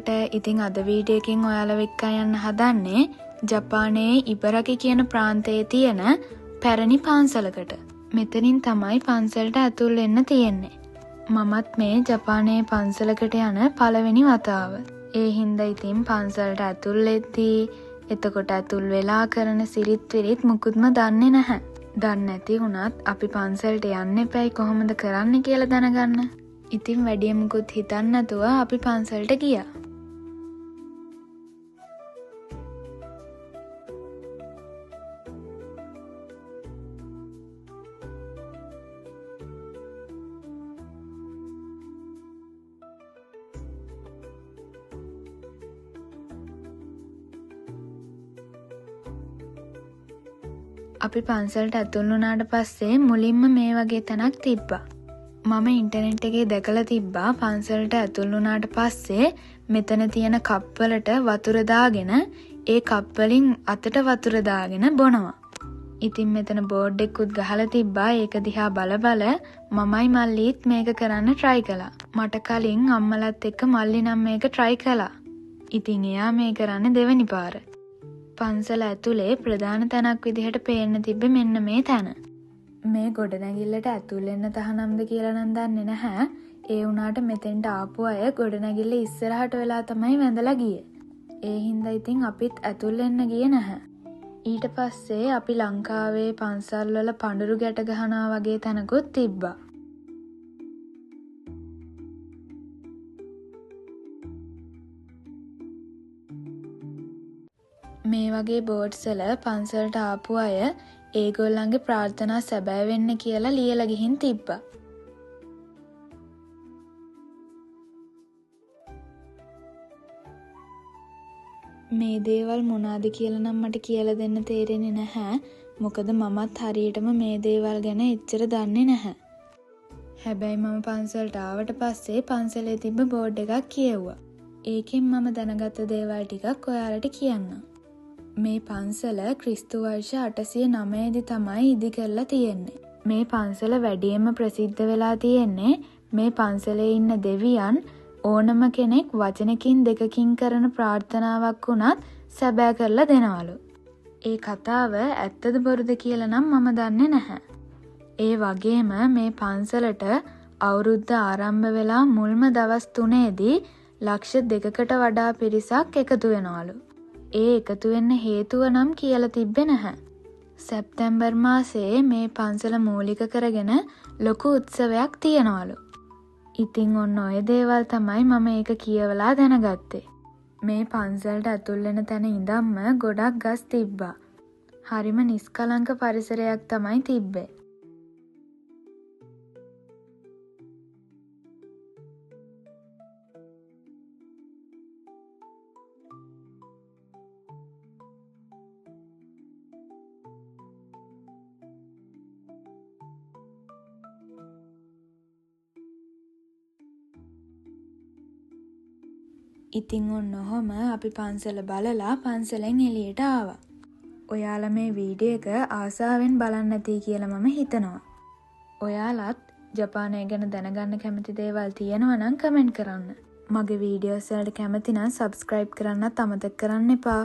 වලට. ඉතින් අද වීඩියෝ එකෙන් ඔයාලව එක්ක යන්න හදන්නේ ජපානයේ ඉබරකි කියන ප්‍රාන්තයේ තියෙන පැරණි පන්සලකට. මෙතනින් තමයි පන්සලට ඇතුල් වෙන්න තියෙන්නේ. මමත් මේ ජපානයේ පන්සලකට යන පළවෙනි වතාව. ඒ හින්දා ඉතින් පන්සලට ඇතුල් වෙද්දී එතකොට ඇතුල් වෙලා කරන සිරිත් විරිත් මුකුත්ම දන්නේ නැහැ. දන්නේ නැති වුණත් අපි පන්සලට යන්න එපයි කොහොමද කරන්න කියලා දැනගන්න. ඉතින් වැඩිය මුකුත් හිතන්න නැතුව අපි පන්සලට ගියා. අපි පන්සලට ඇතුල් වුණාට පස්සේ මුලින්ම මේ වගේ තැනක් තිබ්බා. මම ඉන්ටර්නෙට් එකේ දැකලා තිබ්බා පන්සලට ඇතුල් වුණාට පස්සේ මෙතන තියෙන කප් වලට වතුර දාගෙන ඒ කප් වලින් අතට වතුර දාගෙන බොනවා. ඉතින් මෙතන බෝඩ් එකකුත් ගහලා තිබ්බා. ඒක දිහා බල මමයි මල්ලිත් මේක කරන්න try කළා. මට කලින් අම්මලත් එක්ක මල්ලි නම් මේක try කළා. ඉතින් එයා මේ කරන්නේ දෙවෙනි පාර. පන්සල ඇතුලේ ප්‍රධාන තැනක් විදිහට පේන්න තිබ්බේ මෙන්න මේ තැන. මේ ගොඩනැගිල්ලට ඇතුල් වෙන්න තහනම්ද කියලා නම් දන්නේ නැහැ. ඒ වුණාට මෙතෙන්ට ආපු අය ගොඩනැගිල්ල ඉස්සරහට වෙලා තමයි වැඳලා ගියේ. ඒ හින්දා ඉතින් අපිත් ඇතුල් වෙන්න ගියේ නැහැ. ඊට පස්සේ අපි ලංකාවේ පන්සල් වල පඳුරු ගැට ගහනවා වගේ තැනකුත් තිබ්බා. මේ වගේ බෝඩ්ස් වල පන්සලට ආපු අය ඒගොල්ලන්ගේ ප්‍රාර්ථනා සැබෑ වෙන්න කියලා ලියලා ගිහින් තිබ්බා. මේ දේවල් මොනවාද කියලා නම් මට කියලා දෙන්න තේරෙන්නේ නැහැ. මොකද මමත් හරියටම මේ දේවල් ගැන එච්චර දන්නේ නැහැ. හැබැයි මම පන්සලට ආවට පස්සේ පන්සලේ තිබ්බ බෝඩ් එකක් කියෙව්වා. ඒකෙන් මම දැනගත්ත දේවල් ටිකක් ඔයාලට කියන්නම්. මේ පන්සල ක්‍රිස්තු වර්ෂ 809 දී තමයි ඉදි කරලා තියෙන්නේ. මේ පන්සල වැඩියෙන්ම ප්‍රසිද්ධ වෙලා තියෙන්නේ මේ පන්සලේ ඉන්න දෙවියන් ඕනම කෙනෙක් වචනකින් දෙකකින් කරන ප්‍රාර්ථනාවක් වුණත් සැබෑ කරලා දෙනවලු. ඒ කතාව ඇත්තද බොරුද කියලා නම් මම දන්නේ නැහැ. ඒ වගේම මේ පන්සලට අවුරුද්ද ආරම්භ වෙලා මුල්ම දවස් 3ේදී ලක්ෂ 2කට වඩා පිරිසක් එකතු වෙනවලු. ඒ එකතු වෙන්න හේතුව නම් කියලා තිබ්බේ නැහැ. සැප්තැම්බර් මාසයේ මේ පන්සල මූලික කරගෙන ලොකු උත්සවයක් තියනවලු. ඉතින් ඔන්න ඔය දේවල් තමයි මම ඒක කියවලා දැනගත්තේ. මේ පන්සලට ඇතුල් වෙන තැන ඉඳන්ම ගොඩක් ගස් තිබ්බා. හරිම නිස්කලංක පරිසරයක් තමයි තිබ්බේ. ඉතින් ඔන්න ඔහොම අපි පන්සල බලලා පන්සලෙන් එළියට ආවා. ඔයාලා මේ වීඩියෝ එක ආසාවෙන් බලන්න ඇති කියලා මම හිතනවා. ඔයාලත් ජපානය ගැන දැනගන්න කැමති දේවල් තියෙනවා නම් කමෙන්ට් කරන්න. මගේ වීඩියෝස් වලට කැමති නම් subscribe කරන්නත් අමතක කරන්න එපා.